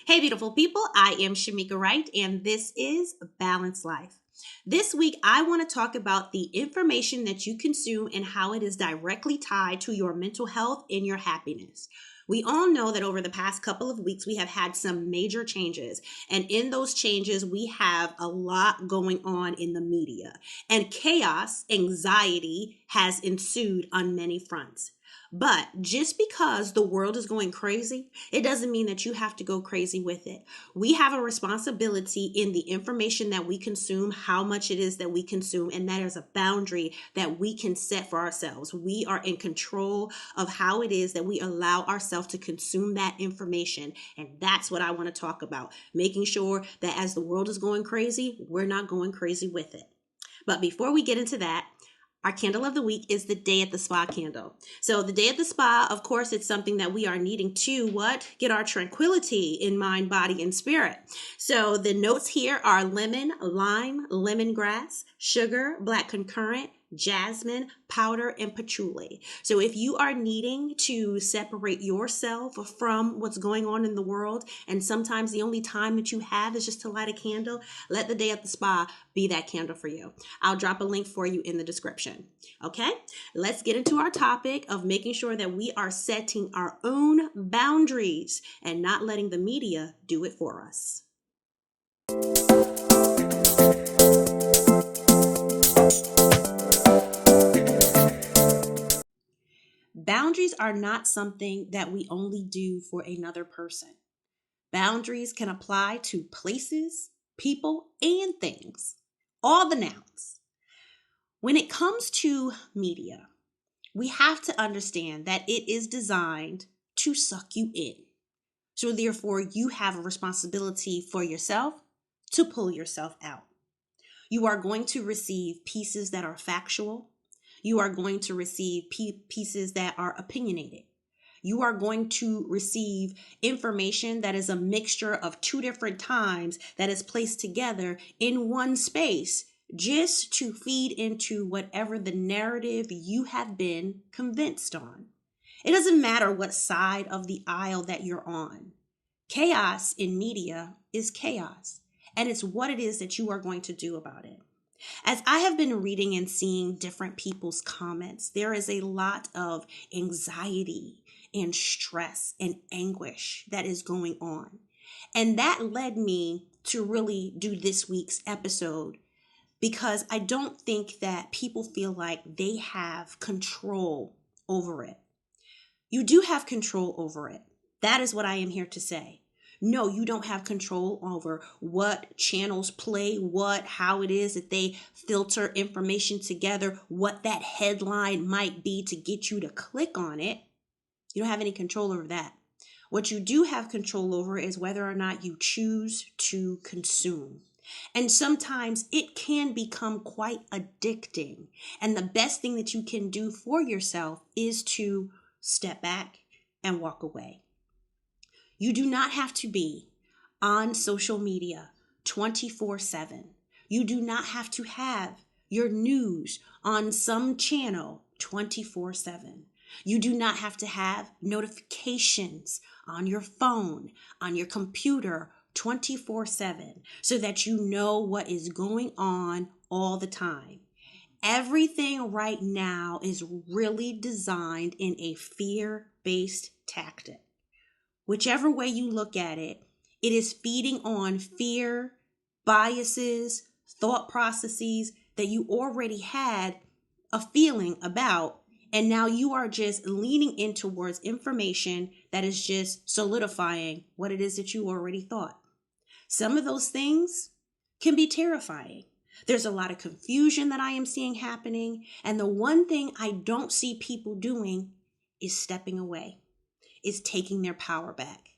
Hey, beautiful people. I am Shamika Wright, and this is Balanced Life. This week, I want to talk about the information that you consume and how it is directly tied to your mental health and your happiness. We all know that over the past couple of weeks, we have had some major changes. And in those changes, we have a lot going on in the media. And chaos, anxiety has ensued on many fronts. But just because the world is going crazy, it doesn't mean that you have to go crazy with it. We have a responsibility in the information that we consume, how much it is that we consume, and that is a boundary that we can set for ourselves. We are in control of how it is that we allow ourselves to consume that information. And that's what I want to talk about, making sure that as the world is going crazy, we're not going crazy with it. But before we get into that, our candle of the week is the Day at the Spa candle. So the Day at the Spa, of course, it's something that we are needing to get our tranquility in mind, body, and spirit. So the notes here are lemon, lime, lemongrass, sugar, black concurrent, jasmine, powder, and patchouli. So if you are needing to separate yourself from what's going on in the world, and sometimes the only time that you have is just to light a candle, let the Day at the Spa be that candle for you. I'll drop a link for you in the description. Okay, let's get into our topic of making sure that we are setting our own boundaries and not letting the media do it for us. Boundaries are not something that we only do for another person. Boundaries can apply to places, people, and things. All the nouns. When it comes to media, we have to understand that it is designed to suck you in. So therefore, you have a responsibility for yourself to pull yourself out. You are going to receive pieces that are factual. You are going to receive pieces that are opinionated. You are going to receive information that is a mixture of two different times that is placed together in one space just to feed into whatever the narrative you have been convinced on. It doesn't matter what side of the aisle that you're on. Chaos in media is chaos, and it's what it is that you are going to do about it. As I have been reading and seeing different people's comments, there is a lot of anxiety and stress and anguish that is going on. And that led me to really do this week's episode because I don't think that people feel like they have control over it. You do have control over it. That is what I am here to say. No, you don't have control over what channels play what, how it is that they filter information together, what that headline might be to get you to click on it. You don't have any control over that. What you do have control over is whether or not you choose to consume. And sometimes it can become quite addicting. And the best thing that you can do for yourself is to step back and walk away. You do not have to be on social media 24/7. You do not have to have your news on some channel 24/7. You do not have to have notifications on your phone, on your computer 24/7 so that you know what is going on all the time. Everything right now is really designed in a fear-based tactic. Whichever way you look at it, it is feeding on fear, biases, thought processes that you already had a feeling about, and now you are just leaning in towards information that is just solidifying what it is that you already thought. Some of those things can be terrifying. There's a lot of confusion that I am seeing happening, and the one thing I don't see people doing is stepping away. Is taking their power back.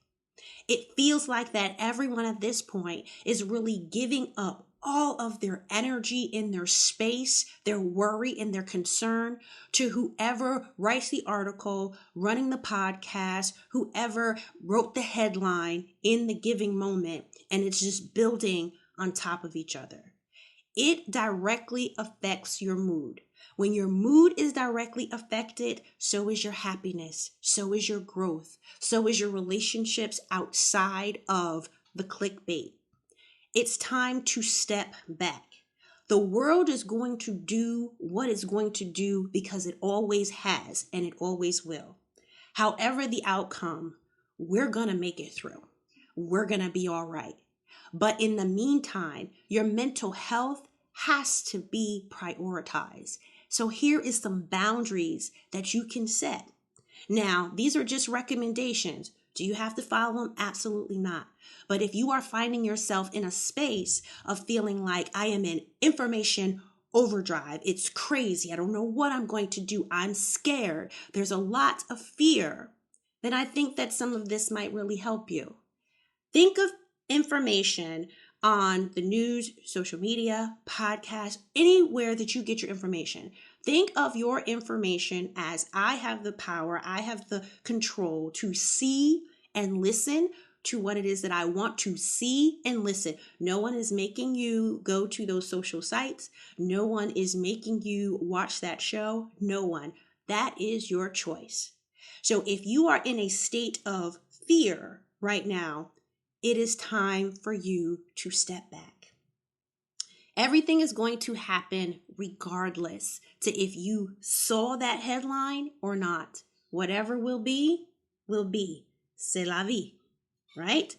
It feels like that everyone at this point is really giving up all of their energy in their space, their worry and their concern to whoever writes the article, running the podcast, whoever wrote the headline in the giving moment, and it's just building on top of each other. It directly affects your mood. When your mood is directly affected, so is your happiness, so is your growth, so is your relationships outside of the clickbait. It's time to step back. The world is going to do what it's going to do because it always has and it always will. However, the outcome, we're going to make it through. We're going to be all right. But in the meantime, your mental health has to be prioritized. So here is some boundaries that you can set. Now, these are just recommendations. Do you have to follow them? Absolutely not. But if you are finding yourself in a space of feeling like I am in information overdrive, it's crazy, I don't know what I'm going to do, I'm scared, there's a lot of fear, then I think that some of this might really help you. Think of information on the news, social media, podcasts, anywhere that you get your information. Think of your information as I have the power, I have the control to see and listen to what it is that I want to see and listen. No one is making you go to those social sites. No one is making you watch that show. No one. That is your choice. So if you are in a state of fear right now, it is time for you to step back. Everything is going to happen regardless to if you saw that headline or not. Whatever will be, will be. C'est la vie, right?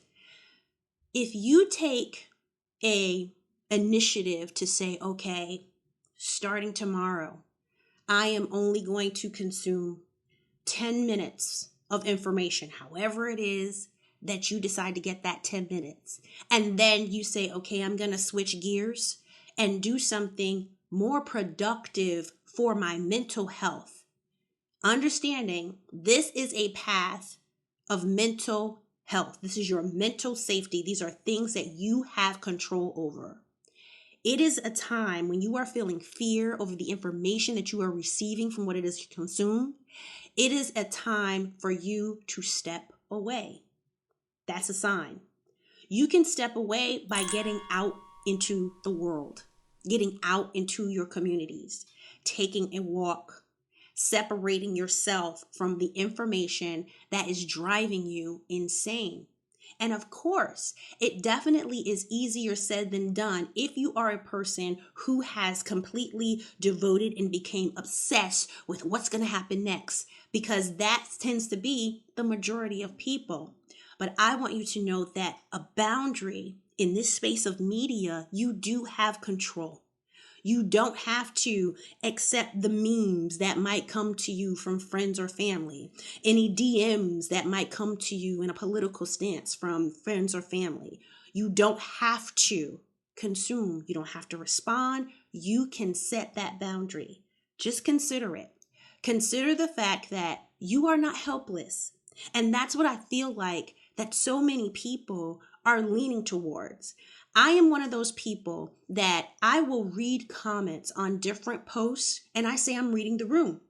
If you take a initiative to say, okay, starting tomorrow, I am only going to consume 10 minutes of information, however it is that you decide to get that 10 minutes. And then you say, okay, I'm going to switch gears and do something more productive for my mental health. Understanding this is a path of mental health. This is your mental safety. These are things that you have control over. It is a time when you are feeling fear over the information that you are receiving from what it is you consume. It is a time for you to step away. That's a sign. You can step away by getting out into the world, getting out into your communities, taking a walk, separating yourself from the information that is driving you insane. And of course, it definitely is easier said than done if you are a person who has completely devoted and became obsessed with what's going to happen next, because that tends to be the majority of people. But I want you to know that a boundary in this space of media, you do have control. You don't have to accept the memes that might come to you from friends or family, any DMs that might come to you in a political stance from friends or family. You don't have to consume. You don't have to respond. You can set that boundary. Just consider it. Consider the fact that you are not helpless. And that's what I feel like that so many people are leaning towards. I am one of those people that I will read comments on different posts and I say I'm reading the room,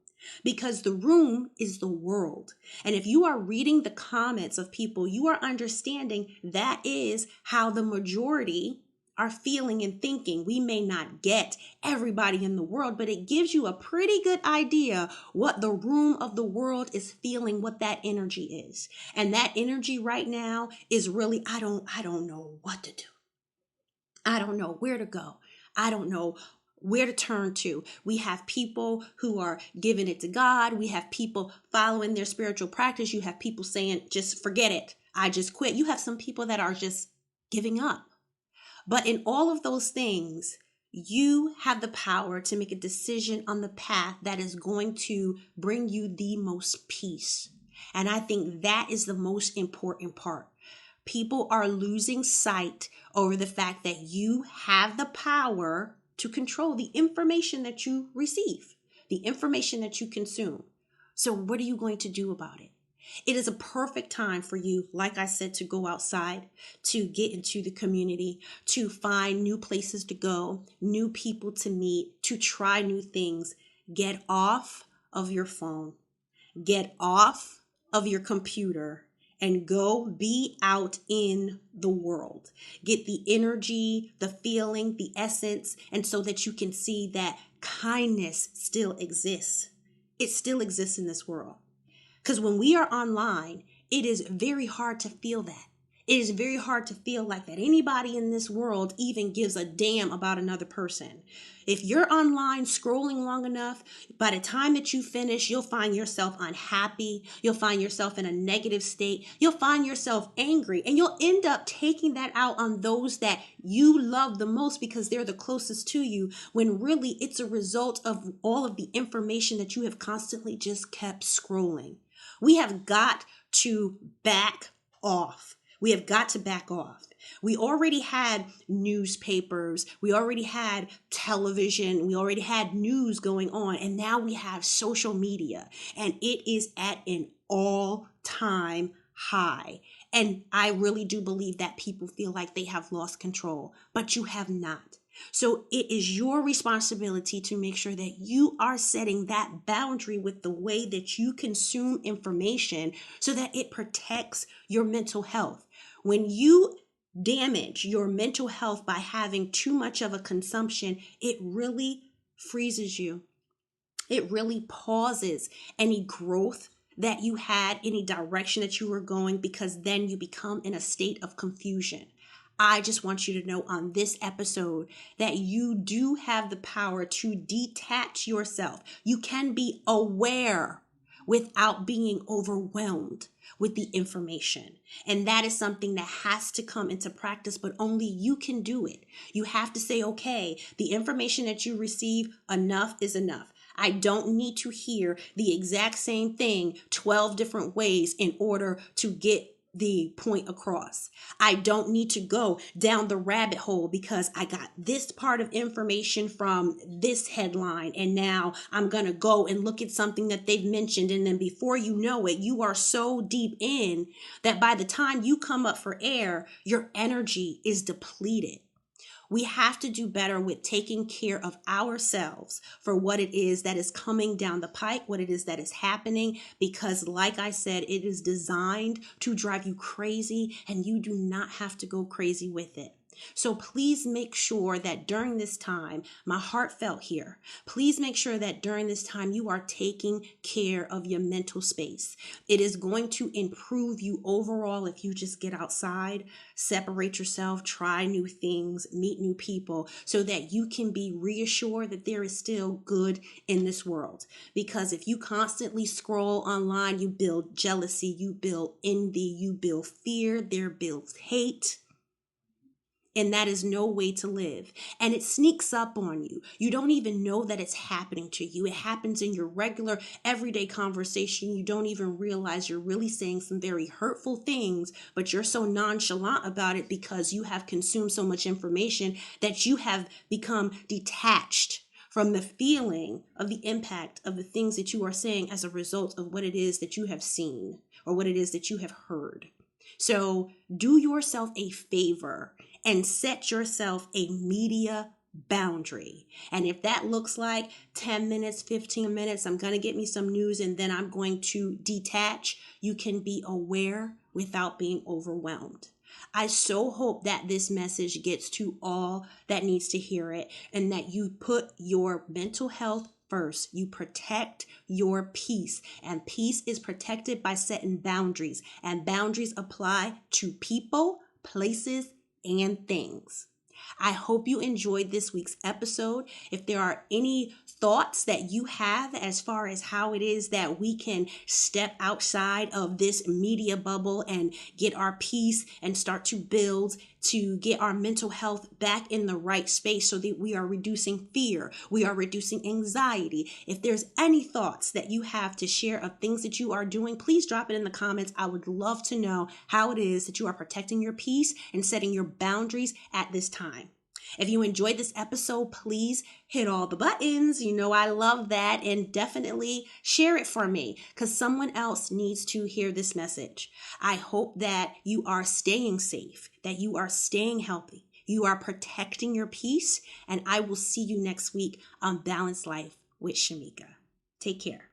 because the room is the world. And if you are reading the comments of people, you are understanding that is how the majority are feeling and thinking. We may not get everybody in the world, but it gives you a pretty good idea what the room of the world is feeling, what that energy is. And that energy right now is really, I don't know what to do. I don't know where to go. I don't know where to turn to. We have people who are giving it to God. We have people following their spiritual practice. You have people saying, just forget it. I just quit. You have some people that are just giving up. But in all of those things, you have the power to make a decision on the path that is going to bring you the most peace. And I think that is the most important part. People are losing sight over the fact that you have the power to control the information that you receive, the information that you consume. So what are you going to do about it? It is a perfect time for you, like I said, to go outside, to get into the community, to find new places to go, new people to meet, to try new things. Get off of your phone. Get off of your computer and go be out in the world. Get the energy, the feeling, the essence, and so that you can see that kindness still exists. It still exists in this world. Because when we are online, it is very hard to feel that. It is very hard to feel like that anybody in this world even gives a damn about another person. If you're online scrolling long enough, by the time that you finish, you'll find yourself unhappy. You'll find yourself in a negative state. You'll find yourself angry, and you'll end up taking that out on those that you love the most because they're the closest to you, when really it's a result of all of the information that you have constantly just kept scrolling. We have got to back off. We have got to back off. We already had newspapers. We already had television. We already had news going on. And now we have social media. And it is at an all-time high. And I really do believe that people feel like they have lost control. But you have not. So it is your responsibility to make sure that you are setting that boundary with the way that you consume information so that it protects your mental health. When you damage your mental health by having too much of a consumption, it really freezes you. It really pauses any growth that you had, any direction that you were going, because then you become in a state of confusion. I just want you to know on this episode that you do have the power to detach yourself. You can be aware without being overwhelmed with the information. And that is something that has to come into practice, but only you can do it. You have to say, okay, the information that you receive, enough is enough. I don't need to hear the exact same thing 12 different ways in order to get the point across. I don't need to go down the rabbit hole because I got this part of information from this headline and now I'm going to go and look at something that they've mentioned, and then before you know it, you are so deep in that by the time you come up for air, your energy is depleted. We have to do better with taking care of ourselves for what it is that is coming down the pike, what it is that is happening, because like I said, it is designed to drive you crazy and you do not have to go crazy with it. So please make sure that during this time, my heart felt here. Please make sure that during this time you are taking care of your mental space. It is going to improve you overall if you just get outside, separate yourself, try new things, meet new people, so that you can be reassured that there is still good in this world. Because if you constantly scroll online, you build jealousy, you build envy, you build fear, there builds hate. And that is no way to live. And it sneaks up on you. You don't even know that it's happening to you. It happens in your regular, everyday conversation. You don't even realize you're really saying some very hurtful things, but you're so nonchalant about it because you have consumed so much information that you have become detached from the feeling of the impact of the things that you are saying as a result of what it is that you have seen or what it is that you have heard. So do yourself a favor and set yourself a media boundary. And if that looks like 10 minutes, 15 minutes, I'm going to get me some news and then I'm going to detach, you can be aware without being overwhelmed. I so hope that this message gets to all that needs to hear it and that you put your mental health first. You protect your peace, and peace is protected by setting boundaries, and boundaries apply to people, places, and things. I hope you enjoyed this week's episode. If there are any thoughts that you have as far as how it is that we can step outside of this media bubble and get our peace and start to build to get our mental health back in the right space so that we are reducing fear, we are reducing anxiety. If there's any thoughts that you have to share of things that you are doing, please drop it in the comments. I would love to know how it is that you are protecting your peace and setting your boundaries at this time. If you enjoyed this episode, please hit all the buttons. You know I love that. And definitely share it for me because someone else needs to hear this message. I hope that you are staying safe, that you are staying healthy, you are protecting your peace, and I will see you next week on Balanced Life with Shamika. Take care.